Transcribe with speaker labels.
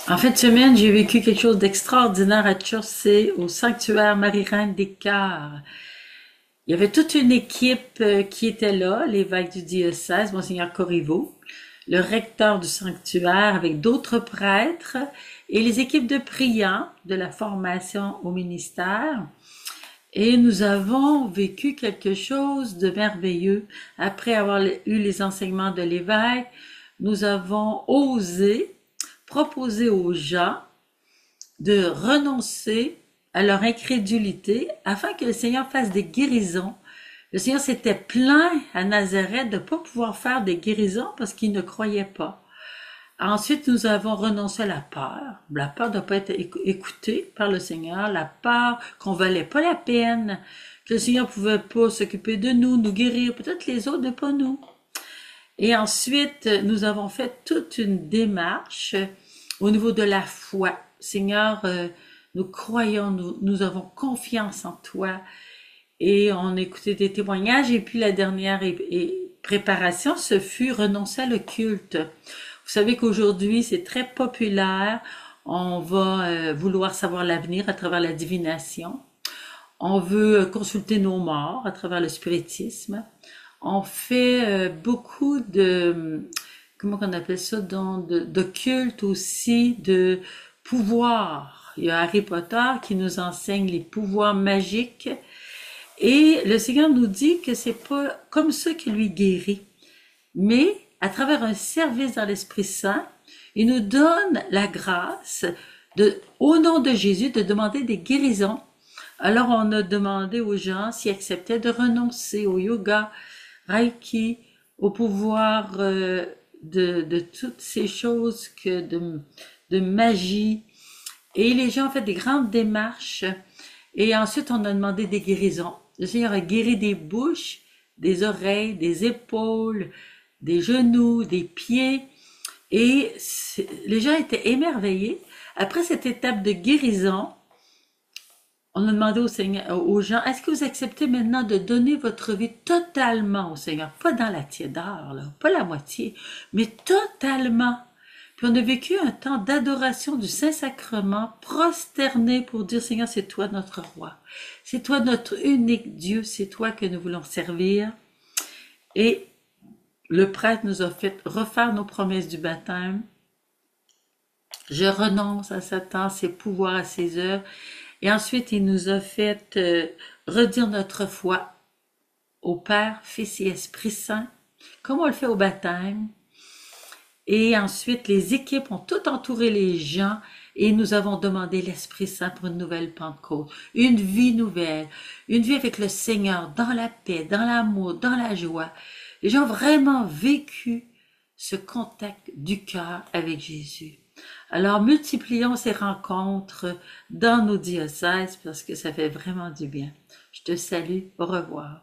Speaker 1: En fin de semaine, j'ai vécu quelque chose d'extraordinaire à Chaussée, au sanctuaire Marie-Reine des Cœurs. Il y avait toute une équipe qui était là, l'évêque du diocèse, Monseigneur Corriveau, le recteur du sanctuaire avec d'autres prêtres et les équipes de priants de la formation au ministère. Et nous avons vécu quelque chose de merveilleux. Après avoir eu les enseignements de l'évêque, nous avons osé proposer aux gens de renoncer à leur incrédulité afin que le Seigneur fasse des guérisons. Le Seigneur s'était plaint à Nazareth de ne pas pouvoir faire des guérisons parce qu'il ne croyait pas. Ensuite, nous avons renoncé à la peur de ne pas être écoutée par le Seigneur, la peur qu'on valait pas la peine, que le Seigneur pouvait pas s'occuper de nous, nous guérir, peut-être les autres, mais pas nous. Et ensuite, nous avons fait toute une démarche au niveau de la foi. Seigneur, nous croyons, nous avons confiance en toi. Et on a écouté des témoignages. Et puis la dernière préparation, ce fut renoncer à le culte. Vous savez qu'aujourd'hui, c'est très populaire. On va vouloir savoir l'avenir à travers la divination. On veut consulter nos morts à travers le spiritisme. On fait beaucoup de, comment on appelle ça, de culte aussi, de pouvoir. Il y a Harry Potter qui nous enseigne les pouvoirs magiques. Et le Seigneur nous dit que c'est pas comme ça qu'il lui guérit, mais à travers un service dans l'Esprit Saint, il nous donne la grâce de, au nom de Jésus, de demander des guérisons. Alors on a demandé aux gens s'ils acceptaient de renoncer au yoga, Reiki, au pouvoir de toutes ces choses que de magie. Et les gens ont fait des grandes démarches. Et ensuite, on a demandé des guérisons. Le Seigneur a guéri des bouches, des oreilles, des épaules, des genoux, des pieds. Et les gens étaient émerveillés. Après cette étape de guérison, on a demandé au Seigneur, aux gens, est-ce que vous acceptez maintenant de donner votre vie totalement au Seigneur? Pas dans la tiédeur, là, pas la moitié, mais totalement. Puis on a vécu un temps d'adoration du Saint-Sacrement, prosterné pour dire, Seigneur, c'est toi notre roi. C'est toi notre unique Dieu, c'est toi que nous voulons servir. Et le prêtre nous a fait refaire nos promesses du baptême. Je renonce à Satan, ses pouvoirs, à ses œuvres. Et ensuite, il nous a fait redire notre foi au Père, Fils et Esprit Saint, comme on le fait au baptême. Et ensuite, les équipes ont tout entouré les gens et nous avons demandé l'Esprit Saint pour une nouvelle Pentecôte, une vie nouvelle, une vie avec le Seigneur, dans la paix, dans l'amour, dans la joie. Les gens ont vraiment vécu ce contact du cœur avec Jésus. Alors, multiplions ces rencontres dans nos diocèses parce que ça fait vraiment du bien. Je te salue. Au revoir.